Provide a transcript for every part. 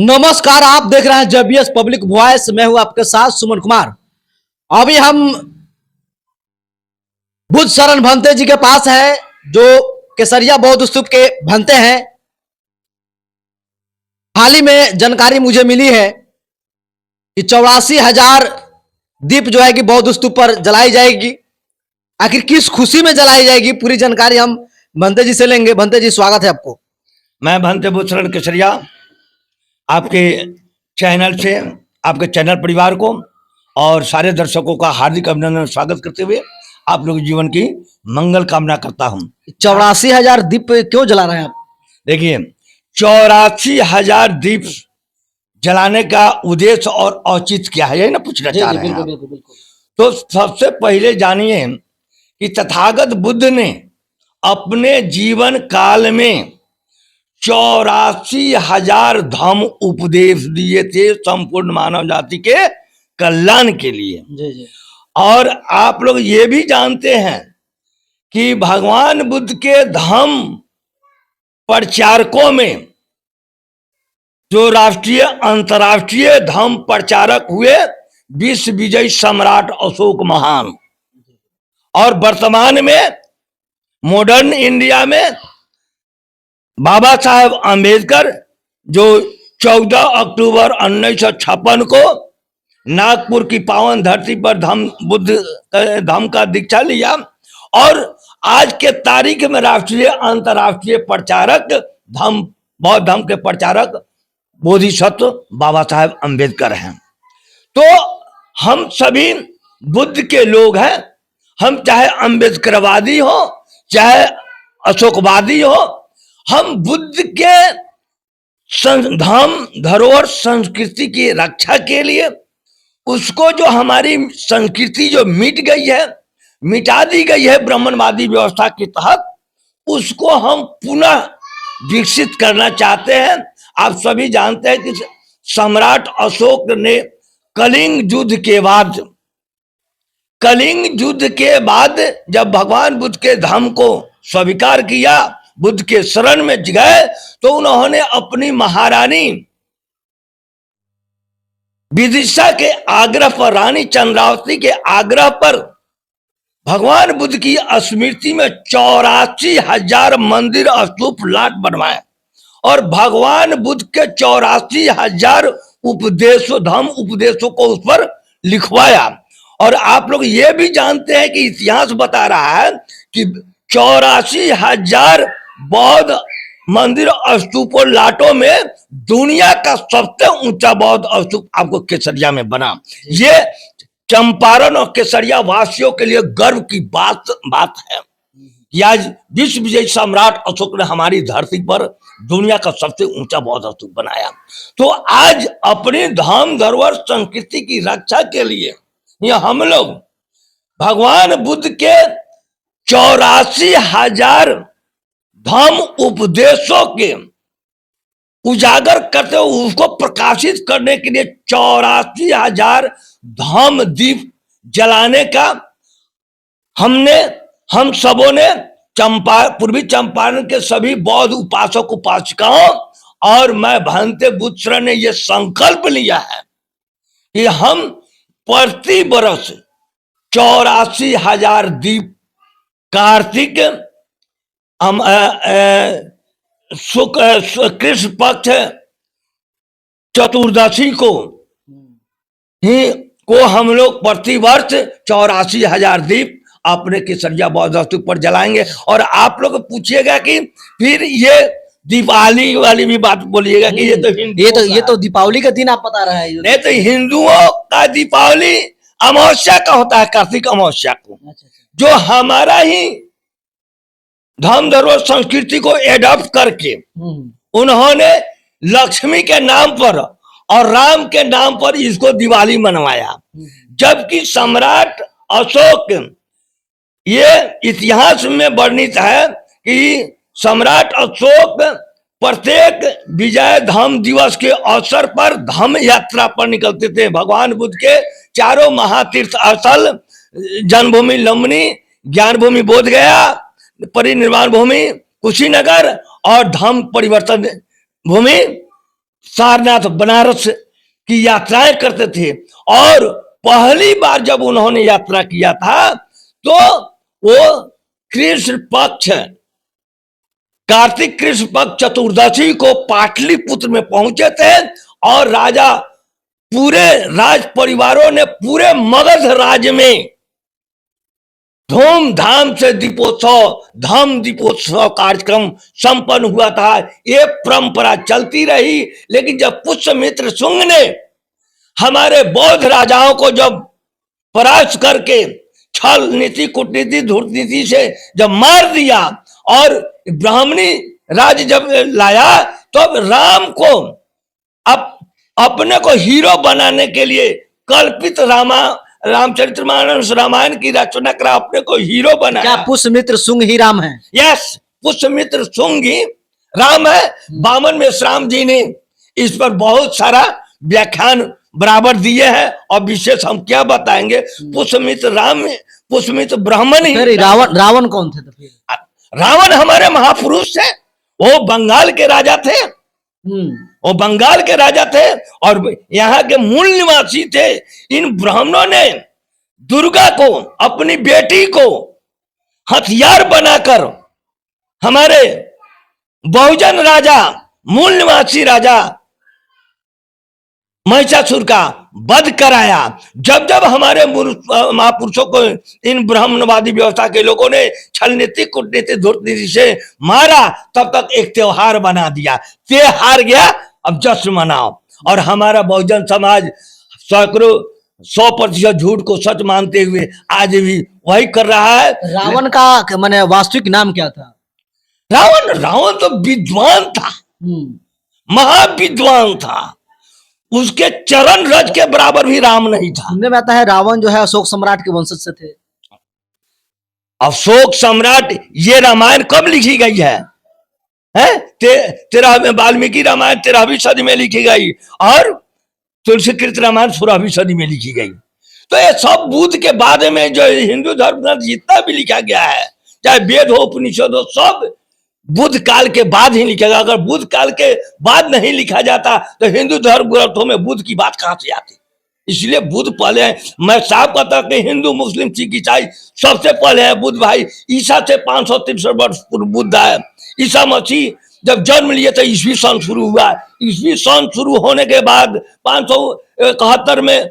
नमस्कार, आप देख रहे हैं जेबीएस पब्लिक वॉइस। मैं हूं आपके साथ सुमन कुमार। अभी हम बुद्ध शरण भंते जी के पास हैं, जो केसरिया बौद्ध स्तूप के भंते हैं। हाल ही में जानकारी मुझे मिली है कि 84,000 दीप जो है कि बौद्ध स्तूप पर जलाई जाएगी। आखिर किस खुशी में जलाई जाएगी, पूरी जानकारी हम भंते जी से लेंगे। भंते जी, स्वागत है आपको। मैं भंते बुद्ध शरण केसरिया आपके चैनल से, आपके चैनल परिवार को और सारे दर्शकों का हार्दिक अभिनंदन स्वागत करते हुए आप लोग जीवन की मंगल कामना करता हूं। 84,000 दीप क्यों जला रहे हैं आप? देखिए, 84,000 दीप जलाने का उद्देश्य और औचित्य क्या है, यही ना पूछना चाह रहे हैं। बिल्कुल। तो सबसे पहले जानिए कि तथागत बुद्ध ने अपने जीवन काल में 84,000 धम्म उपदेश दिए थे संपूर्ण मानव जाति के कल्याण के लिए। जी। और आप लोग ये भी जानते हैं कि भगवान बुद्ध के धम्म प्रचारकों में जो राष्ट्रीय अंतर्राष्ट्रीय धम्म प्रचारक हुए, विश्व विजयी सम्राट अशोक महान, और वर्तमान में मॉडर्न इंडिया में बाबा साहेब अम्बेडकर, जो 14 अक्टूबर 1956 को नागपुर की पावन धरती पर धम्म का दीक्षा लिया, और आज के तारीख में राष्ट्रीय अंतर्राष्ट्रीय प्रचारक बौद्ध धम्म के प्रचारक बोधिसत्व बाबा साहेब अम्बेडकर हैं। तो हम सभी बुद्ध के लोग हैं। हम चाहे अम्बेडकरवादी हो, चाहे अशोकवादी हो, हम बुद्ध के धम्म धरोहर संस्कृति की रक्षा के लिए, उसको जो हमारी संस्कृति जो मिटा दी गई है ब्राह्मणवादी व्यवस्था के तहत, उसको हम पुनः विकसित करना चाहते हैं। आप सभी जानते हैं कि सम्राट अशोक ने कलिंग युद्ध के बाद जब भगवान बुद्ध के धम्म को स्वीकार किया, बुद्ध के शरण में गए, तो उन्होंने अपनी महारानी विदिशा के आग्रह पर, रानी चंद्रावती के आग्रह पर, भगवान बुद्ध की स्मृति में 84,000 मंदिर स्तूप लाट बनवाए और भगवान बुद्ध के 84,000 धम्म उपदेशों को उस पर लिखवाया। और आप लोग ये भी जानते हैं कि इतिहास बता रहा है कि 84,000 बौद्ध मंदिर स्तूपों लाटों में दुनिया का सबसे ऊंचा बौद्ध स्तूप आपको केसरिया में बना। ये चंपारण और केसरिया वासियों के लिए गर्व की बात है कि आज विश्व विजयी सम्राट अशोक ने हमारी धरती पर दुनिया का सबसे ऊंचा बौद्ध स्तूप बनाया। तो आज अपनी धम्म धरोहर संस्कृति की रक्षा के लिए ये हम लोग भगवान बुद्ध के 84,000 धम्म उपदेशों के उजागर करते हुए उसको प्रकाशित करने के लिए 84,000 धम्म दीप जलाने का हम सबों ने पूर्वी चंपारण के सभी बौद्ध उपासक उपासिकाओं और मैं भंते बुद्ध शरण ने यह संकल्प लिया है कि हम प्रति वर्ष 84,000 दीप कार्तिक कृष्ण पक्ष चतुर्दशी को हम लोग प्रति वर्ष 84,000 दीप अपने केसरिया बौद्ध स्तूप पर जलाएंगे। और आप लोग पूछिएगा कि फिर ये दीपावली वाली भी बात बोलिएगा कि ये तो दीपावली का दिन आप बता रहे हैं। नहीं, तो हिंदुओं का दीपावली अमावस्या का होता है, कार्तिक अमावस्या को, जो हमारा ही धम्म धरोहर संस्कृति को एडॉप्ट करके उन्होंने लक्ष्मी के नाम पर और राम के नाम पर इसको दिवाली मनवाया। जबकि सम्राट अशोक, ये इतिहास में वर्णित है कि सम्राट अशोक प्रत्येक विजय धम्म दिवस के अवसर पर धम्म यात्रा पर निकलते थे। भगवान बुद्ध के चारों महातीर्थ स्थल, जन्मभूमि लुम्बिनी, ज्ञान भूमि बोधगया, परिनिर्वाण भूमि कुशीनगर और धम्म परिवर्तन भूमि सारनाथ बनारस की यात्राएं करते थे। और पहली बार जब उन्होंने यात्रा किया था तो वो कृष्ण पक्ष, कार्तिक कृष्ण पक्ष चतुर्दशी को पाटलिपुत्र में पहुंचे थे। और राजा, पूरे राज परिवारों ने पूरे मगध राज्य में धूमधाम से दीपोत्सव कार्यक्रम संपन्न हुआ था। ये परंपरा चलती रही। लेकिन जब पुष्यमित्र शुंग ने हमारे बौद्ध राजाओं को जब परास्त करके छल नीति, कूटनीति, धूर्तनीति से जब मार दिया और ब्राह्मणी राज जब लाया, तो राम को अपने को हीरो बनाने के लिए कल्पित रामचरितमानस रामायण की रचना करा, अपने को हीरो बनाया। क्या पुष्यमित्र शुंग ही राम है? यस, पुष्यमित्र शुंग ही राम है। वामन में राम जी ने इस पर बहुत सारा व्याख्यान बराबर दिए हैं और विशेष हम क्या बताएंगे। पुष्यमित्र राम, पुष्यमित्र ब्राह्मण ही। रावण कौन थे तो फिर? रावण हमारे महापुरुष थे। वो बंगाल के राजा थे। वो बंगाल के राजा थे और यहाँ के मूल निवासी थे। इन ब्राह्मणों ने दुर्गा को, अपनी बेटी को हथियार बनाकर हमारे बहुजन राजा, मूल निवासी राजा महिषासुर का वध कराया। जब जब हमारे महापुरुषों को इन ब्राह्मणवादी व्यवस्था के लोगों ने छल नीति, कूटनीति, धूर्तनीति से मारा, तब तक एक त्योहार बना दिया। त्योहार गया, अब जश्न मनाओ। और हमारा बहुजन समाज सैकड़ों 100% झूठ को सच मानते हुए आज भी वही कर रहा है। रावण का माने वास्तविक नाम क्या था? रावण तो विद्वान था, महाविद्वान था। उसके चरण रज के बराबर भी राम नहीं था। सुनने में आता है रावण जो है अशोक सम्राट के वंशज से थे। अशोक सम्राट, ये रामायण कब लिखी गई है? तेरह में वाल्मीकि रामायण 13वीं सदी में लिखी गई और तुलसीकृत रामायण 16वीं सदी में लिखी गई। तो ये सब बुद्ध के बाद में जो हिंदू धर्म ग्रंथ जितना भी लिखा गया है, चाहे वेद हो, उपनिषद हो, सब बुद्ध काल के बाद ही लिखेगा। अगर बुद्ध काल के बाद नहीं लिखा जाता तो हिंदू धर्म ग्रंथों में बुद्ध की बात कहां से आती? इसलिए बुद्ध पहले है। मैं साफ कहता कि हिंदू, मुस्लिम, सिख, ईसाई सबसे पहले है बुद्ध भाई। ईसा से 563 वर्ष पूर्व बुद्ध है। ईसा मसीह जब जन्म लिए तो ईसवी सन शुरू हुआ। ईसवी सन शुरू होने के बाद 571 में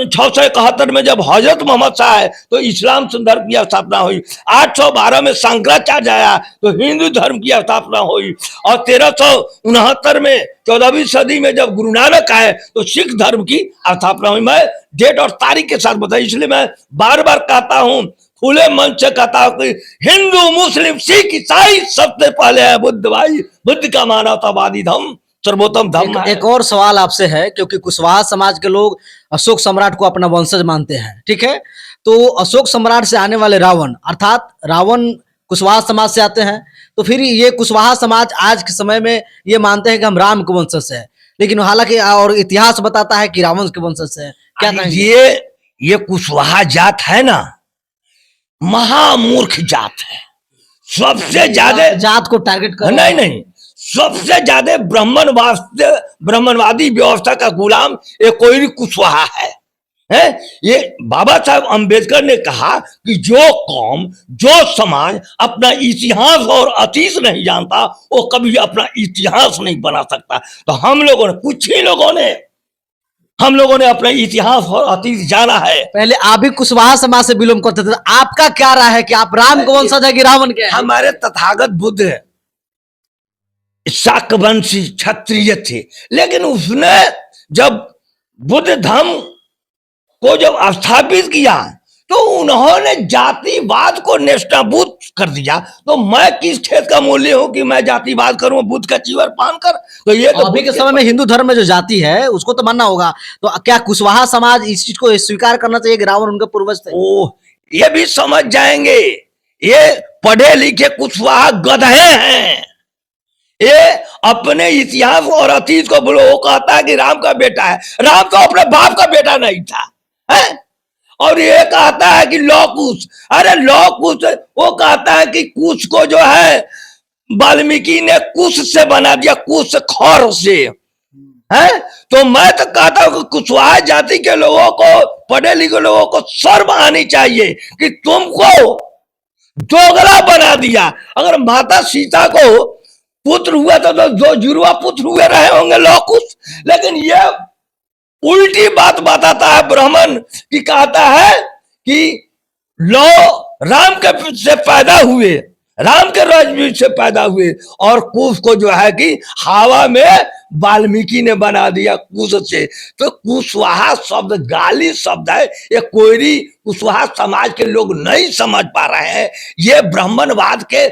671 में जब हजरत मोहम्मद शाह आए तो इस्लाम धर्म की स्थापना हुई। 812 में शंकराचार्य आया तो हिंदू धर्म की स्थापना हुई। और 1369 में 14वीं सदी में जब गुरु नानक आए तो सिख धर्म की स्थापना हुई। मैं डेट और तारीख के साथ बताई, इसलिए मैं बार बार कहता हूं, खुले मन से कहता हूं कि हिंदू, मुस्लिम, सिख, ईसाई सबसे पहले है बुद्ध भाई। बुद्ध का मानवतावादी धर्म सर्वोत्तम धर्म है। एक और सवाल आपसे है, क्योंकि कुशवाहा समाज के लोग अशोक सम्राट को अपना वंशज मानते हैं, ठीक है? तो अशोक सम्राट से आने वाले रावण, अर्थात रावण कुशवाहा समाज से आते हैं, तो फिर ये कुशवाहा समाज आज के समय में ये मानते हैं कि हम राम के वंशज हैं, लेकिन हालांकि और इतिहास बताता है कि रावण के वंशज हैं। क्या कहेंगे? ये कुशवाहा जात है ना, महामूर्ख जात है। सबसे ज्यादा जात को टारगेट कर, नहीं, सबसे ज्यादा ब्राह्मणवादी व्यवस्था का गुलाम ये कोई कुशवाहा है। ये बाबा साहब अंबेडकर ने कहा कि जो कौम, जो समाज अपना इतिहास और अतीत नहीं जानता वो कभी अपना इतिहास नहीं बना सकता। तो हम लोगों ने, कुछ ही लोगों ने, हम लोगों ने अपना इतिहास और अतीत जाना है। पहले आप भी कुशवाहा समाज से बिलोंग करते थे, आपका क्या राय है कि आप राम के वंशज है कि रावण के? हमारे तथागत बुद्ध शाकवंशी क्षत्रिय थे, लेकिन उसने जब बुद्ध धर्म को जब स्थापित किया तो उन्होंने जातिवाद को नेस्तनाबूद कर दिया। तो मैं किस खेत का मूल्य हूं कि मैं जातिवाद करूं बुद्ध का चीवर पान कर? तो ये तो अभी के समय में हिंदू धर्म में जो जाति है उसको तो मानना होगा। तो क्या कुशवाहा समाज इस चीज को स्वीकार करना चाहिए कि रावण उनके पूर्वज थे? ये भी समझ जाएंगे, ये पढ़े लिखे कुशवाहा गधे हैं। ये अपने इतिहास और अतीत को बोलो। वो कहता है कि राम का बेटा है, राम तो अपने बाप का बेटा नहीं था, है? और ये कहता है कि लौ कुश, अरे लौ कुश, वो कहता है कि कुश को जो है वाल्मीकि ने कुश से बना दिया, कुश खौर से है। तो मैं तो कहता हूं कि कुशवाहा जाति के लोगों को, पढ़े लिखे लोगों को शर्म आनी चाहिए कि तुमको दोगला बना दिया। अगर माता सीता को पुत्र हुआ तो दो जुड़वा पुत्र हुए रहे होंगे लौकुश, लेकिन ये उल्टी बात बताता है ब्राह्मण कि कहता है कि लो राम के से पैदा हुए, राम के राजवीर से पैदा हुए, और कुश को जो है कि हवा में वाल्मीकि ने बना दिया कुश से। तो कुशवाहा शब्द गाली शब्द है, ये कोयरी कुशवाहा समाज के लोग नहीं समझ पा रहे हैं। ये ब्राह्मणवाद के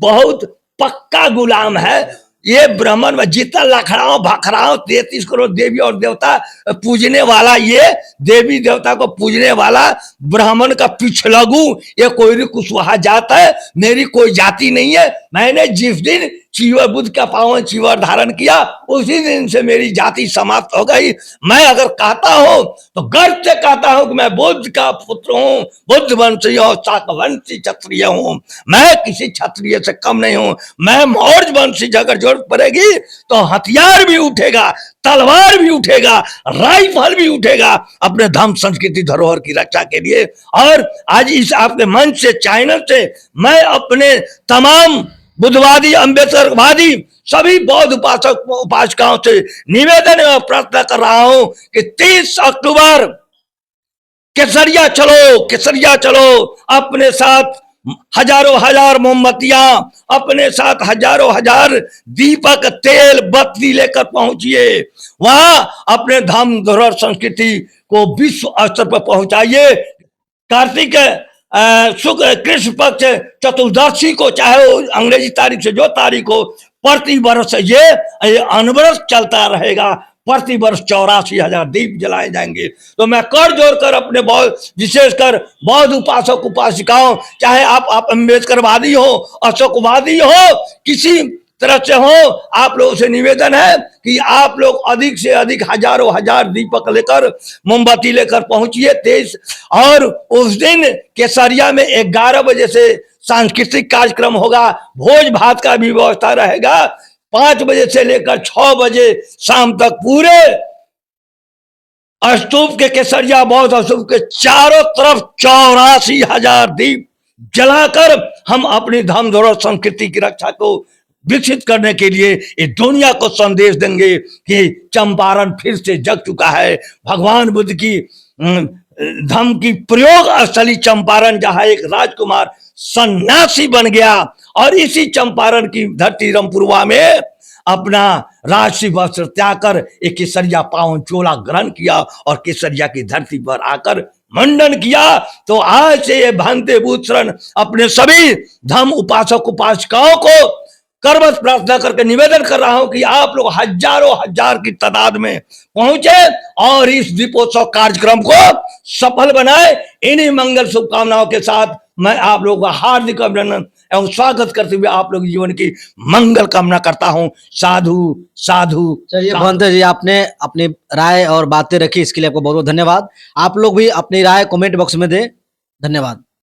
बहुत पक्का गुलाम है। ये ब्राह्मण में जितना लखड़ाओ भखड़ाओ 33 करोड़ देवी और देवता पूजने वाला, ये देवी देवता को पूजने वाला ब्राह्मण का पिछलगू ये कोई कुशवाहा जात है, मेरी कोई जाति नहीं है। मैंने जिस दिन चीवर बुद्ध का पावन चीवर धारण किया उसी दिन से मेरी जाति समाप्त हो गई। मैं अगर कहता हूं तो गर्व से कहता हूं कि मैं बुद्ध का पुत्र हूं, बुद्ध वंशी और शाकवंशी क्षत्रिय हूं। मैं किसी क्षत्रिय से कम नहीं हूं। मैं मौर्य वंशी, अगर जरूरत पड़ेगी तो हथियार भी उठेगा, तलवार भी उठेगा, राइफल भी उठेगा अपने धर्म संस्कृति धरोहर की रक्षा के लिए। और आज इस आपके मंच से, चैनल से मैं अपने तमाम बुद्धवादी, अम्बेडकरवादी सभी बौद्ध उपासक उपासिकाओं से निवेदन एवं प्रार्थना कर रहा हूं कि 30 अक्टूबर केसरिया चलो, केसरिया चलो। अपने साथ हजारों हजार मोमबत्तियां, अपने साथ हजारों हजार दीपक, तेल, बत्ती लेकर पहुंचिए। वहां अपने धर्म धरोहर संस्कृति को विश्व स्तर पर पहुंचाइए। कार्तिक शुक्ल कृष्ण पक्ष चतुर्दशी को, चाहे वो अंग्रेजी तारीख से जो तारीख हो, प्रति वर्ष ये अनवरत चलता रहेगा। प्रति वर्ष 84,000 दीप जलाए जाएंगे। तो मैं कर जोड़ कर अपने विशेषकर बौद्ध उपासक उपासिकाओं, चाहे आप अम्बेडकरवादी हो, अशोकवादी हो, किसी तरह से हो, आप लोगों से निवेदन है कि आप लोग अधिक से अधिक हजारों हजार दीपक लेकर, मोमबत्ती लेकर पहुंचिए 23। और उस दिन केसरिया में 11 बजे से सांस्कृतिक कार्यक्रम होगा, भोज भात का भी व्यवस्था रहेगा। 5 बजे से लेकर 6 बजे शाम तक पूरे स्तूप के, केसरिया बौद्ध स्तूप के चारों तरफ 84,000 दीप जलाकर हम अपनी धर्म धरोहर संस्कृति की रक्षा को विकसित करने के लिए इस दुनिया को संदेश देंगे कि चंपारण फिर से जग चुका है। भगवान बुद्ध की धर्म की प्रयोग स्थली चंपारण, जहां एक राजकुमार सन्यासी बन गया और इसी चंपारण की धरती रमपुरवा में अपना राजसी वस्त्र त्याग कर एक केसरिया पावन चोला ग्रहण किया और केसरिया की धरती पर आकर मंडन किया। तो आज से ये भांते भूषण अपने सभी धर्म उपासक उपासिकाओं को करबद्ध प्रार्थना करके निवेदन कर रहा हूं कि आप लोग हजारों हजार की तादाद में पहुंचे और इस दीपोत्सव कार्यक्रम को सफल बनाए। इन्हीं मंगल शुभकामनाओं के साथ मैं आप लोगों का हार्दिक अभिनंदन एवं स्वागत करते हुए आप लोग जीवन की मंगल कामना करता हूं। साधु साधु। चलिए भंते जी, आपने अपनी राय और बातें रखी, इसके लिए आपको बहुत बहुत धन्यवाद। आप लोग भी अपनी राय कमेंट बॉक्स में दें। धन्यवाद।